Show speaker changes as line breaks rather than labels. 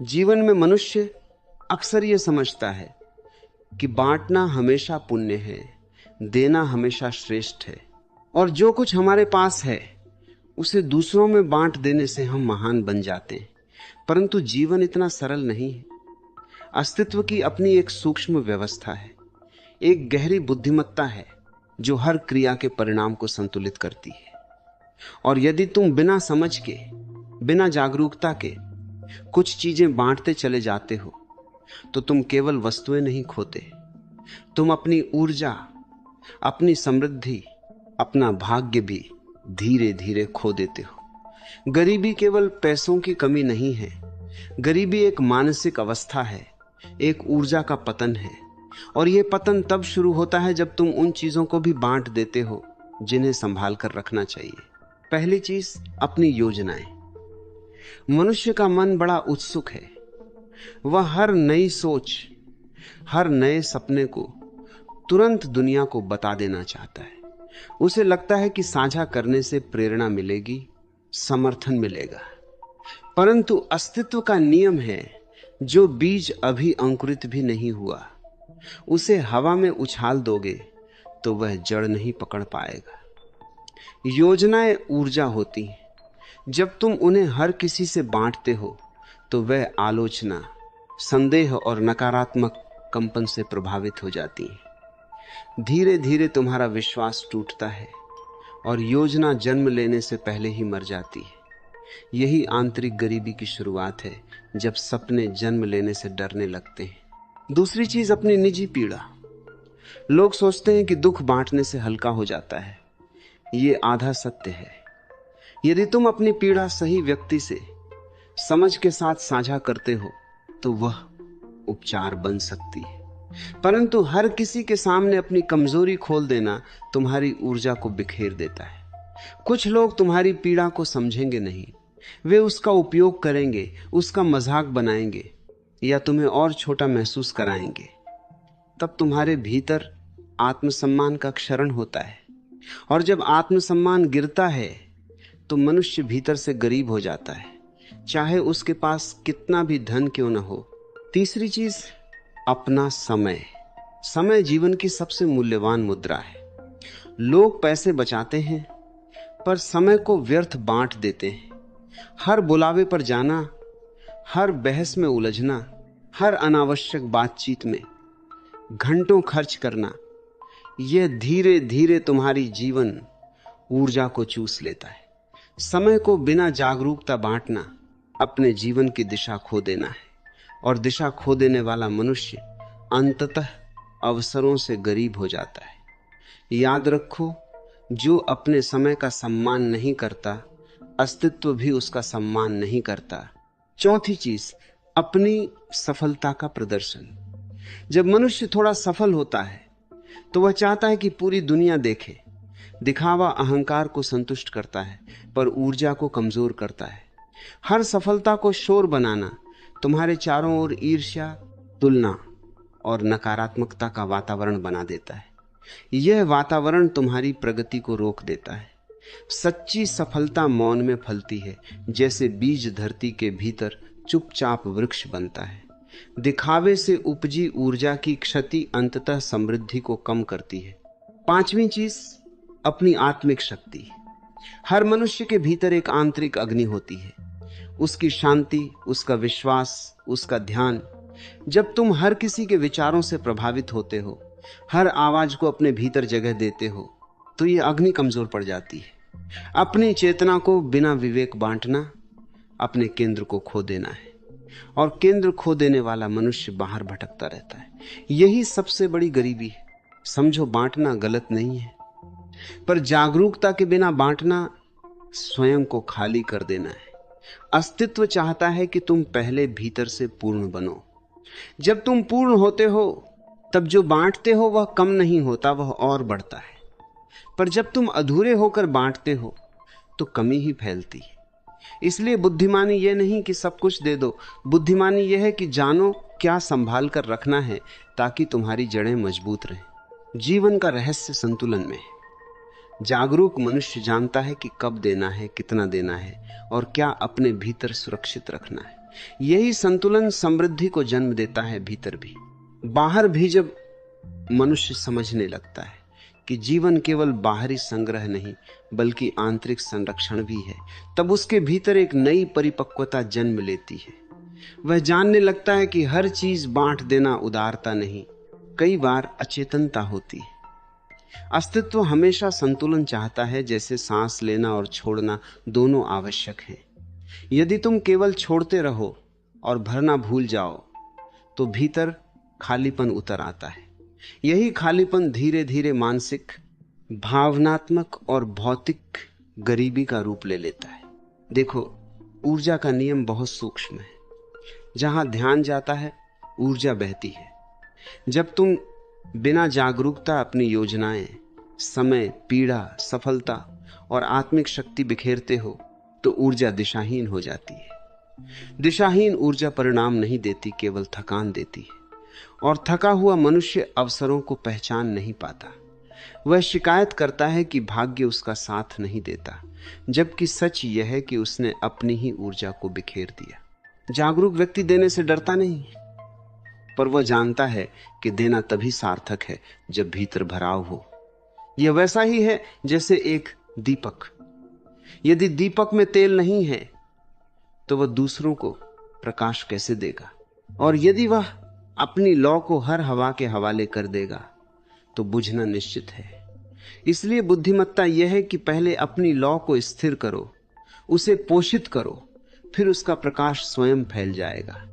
जीवन में मनुष्य अक्सर यह समझता है कि बांटना हमेशा पुण्य है, देना हमेशा श्रेष्ठ है, और जो कुछ हमारे पास है उसे दूसरों में बांट देने से हम महान बन जाते हैं। परंतु जीवन इतना सरल नहीं है। अस्तित्व की अपनी एक सूक्ष्म व्यवस्था है, एक गहरी बुद्धिमत्ता है जो हर क्रिया के परिणाम को संतुलित करती है। और यदि तुम बिना समझ के, बिना जागरूकता के कुछ चीजें बांटते चले जाते हो तो तुम केवल वस्तुएं नहीं खोते, तुम अपनी ऊर्जा, अपनी समृद्धि, अपना भाग्य भी धीरे धीरे खो देते हो। गरीबी केवल पैसों की कमी नहीं है, गरीबी एक मानसिक अवस्था है, एक ऊर्जा का पतन है। और यह पतन तब शुरू होता है जब तुम उन चीजों को भी बांट देते हो जिन्हें संभाल कर रखना चाहिए। पहली चीज, अपनी योजनाएं। मनुष्य का मन बड़ा उत्सुक है। वह हर नई सोच, हर नए सपने को तुरंत दुनिया को बता देना चाहता है। उसे लगता है कि साझा करने से प्रेरणा मिलेगी, समर्थन मिलेगा। परंतु अस्तित्व का नियम है, जो बीज अभी अंकुरित भी नहीं हुआ उसे हवा में उछाल दोगे तो वह जड़ नहीं पकड़ पाएगा। योजनाएं ऊर्जा होती हैं। जब तुम उन्हें हर किसी से बांटते हो तो वह आलोचना, संदेह और नकारात्मक कंपन से प्रभावित हो जाती हैं। धीरे धीरे तुम्हारा विश्वास टूटता है और योजना जन्म लेने से पहले ही मर जाती है। यही आंतरिक गरीबी की शुरुआत है, जब सपने जन्म लेने से डरने लगते हैं। दूसरी चीज, अपनी निजी पीड़ा। लोग सोचते हैं कि दुख बांटने से हल्का हो जाता है। ये आधा सत्य है। यदि तुम अपनी पीड़ा सही व्यक्ति से समझ के साथ साझा करते हो तो वह उपचार बन सकती है। परंतु हर किसी के सामने अपनी कमजोरी खोल देना तुम्हारी ऊर्जा को बिखेर देता है। कुछ लोग तुम्हारी पीड़ा को समझेंगे नहीं, वे उसका उपयोग करेंगे, उसका मजाक बनाएंगे या तुम्हें और छोटा महसूस कराएंगे। तब तुम्हारे भीतर आत्मसम्मान का क्षरण होता है, और जब आत्मसम्मान गिरता है तो मनुष्य भीतर से गरीब हो जाता है, चाहे उसके पास कितना भी धन क्यों न हो। तीसरी चीज, अपना समय। समय जीवन की सबसे मूल्यवान मुद्रा है। लोग पैसे बचाते हैं पर समय को व्यर्थ बांट देते हैं। हर बुलावे पर जाना, हर बहस में उलझना, हर अनावश्यक बातचीत में घंटों खर्च करना, यह धीरे धीरे तुम्हारी जीवन ऊर्जा को चूस लेता है। समय को बिना जागरूकता बांटना अपने जीवन की दिशा खो देना है, और दिशा खो देने वाला मनुष्य अंततः अवसरों से गरीब हो जाता है। याद रखो, जो अपने समय का सम्मान नहीं करता, अस्तित्व भी उसका सम्मान नहीं करता। चौथी चीज, अपनी सफलता का प्रदर्शन। जब मनुष्य थोड़ा सफल होता है तो वह चाहता है कि पूरी दुनिया देखे। दिखावा अहंकार को संतुष्ट करता है पर ऊर्जा को कमजोर करता है। हर सफलता को शोर बनाना तुम्हारे चारों ओर ईर्ष्या, तुलना और नकारात्मकता का वातावरण बना देता है। यह वातावरण तुम्हारी प्रगति को रोक देता है। सच्ची सफलता मौन में फलती है, जैसे बीज धरती के भीतर चुपचाप वृक्ष बनता है। दिखावे से उपजी ऊर्जा की क्षति अंततः समृद्धि को कम करती है। पांचवी चीज, अपनी आत्मिक शक्ति। हर मनुष्य के भीतर एक आंतरिक अग्नि होती है, उसकी शांति, उसका विश्वास, उसका ध्यान। जब तुम हर किसी के विचारों से प्रभावित होते हो, हर आवाज को अपने भीतर जगह देते हो, तो ये अग्नि कमजोर पड़ जाती है। अपनी चेतना को बिना विवेक बांटना अपने केंद्र को खो देना है, और केंद्र खो देने वाला मनुष्य बाहर भटकता रहता है। यही सबसे बड़ी गरीबी है। समझो, बांटना गलत नहीं है, पर जागरूकता के बिना बांटना स्वयं को खाली कर देना है। अस्तित्व चाहता है कि तुम पहले भीतर से पूर्ण बनो। जब तुम पूर्ण होते हो तब जो बांटते हो वह कम नहीं होता, वह और बढ़ता है। पर जब तुम अधूरे होकर बांटते हो तो कमी ही फैलती है। इसलिए बुद्धिमानी यह नहीं कि सब कुछ दे दो, बुद्धिमानी यह है कि जानो क्या संभाल कर रखना है ताकि तुम्हारी जड़ें मजबूत रहें। जीवन का रहस्य संतुलन में है। जागरूक मनुष्य जानता है कि कब देना है, कितना देना है और क्या अपने भीतर सुरक्षित रखना है। यही संतुलन समृद्धि को जन्म देता है भीतर भी। बाहर भी जब मनुष्य समझने लगता है कि जीवन केवल बाहरी संग्रह नहीं बल्कि आंतरिक संरक्षण भी है, तब उसके भीतर एक नई परिपक्वता जन्म लेती है। वह जानने लगता है कि हर चीज बांट देना उदारता नहीं, कई बार अचेतनता होती है। अस्तित्व हमेशा संतुलन चाहता है, जैसे सांस लेना और छोड़ना दोनों आवश्यक हैं। यदि तुम केवल छोड़ते रहो और भरना भूल जाओ तो भीतर खालीपन उतर आता है। यही खालीपन धीरे धीरे मानसिक, भावनात्मक और भौतिक गरीबी का रूप ले लेता है। देखो, ऊर्जा का नियम बहुत सूक्ष्म है। जहां ध्यान जाता है ऊर्जा बहती है। जब तुम बिना जागरूकता अपनी योजनाएं, समय, पीड़ा, सफलता और आत्मिक शक्ति बिखेरते हो तो ऊर्जा दिशाहीन हो जाती है। दिशाहीन ऊर्जा परिणाम नहीं देती, केवल थकान देती है। और थका हुआ मनुष्य अवसरों को पहचान नहीं पाता। वह शिकायत करता है कि भाग्य उसका साथ नहीं देता, जबकि सच यह है कि उसने अपनी ही ऊर्जा को बिखेर दिया। जागरूक व्यक्ति देने से डरता नहीं, पर वह जानता है कि देना तभी सार्थक है जब भीतर भराव हो। यह वैसा ही है जैसे एक दीपक। यदि दीपक में तेल नहीं है तो वह दूसरों को प्रकाश कैसे देगा? और यदि वह अपनी लौ को हर हवा के हवाले कर देगा तो बुझना निश्चित है। इसलिए बुद्धिमत्ता यह है कि पहले अपनी लौ को स्थिर करो, उसे पोषित करो, फिर उसका प्रकाश स्वयं फैल जाएगा।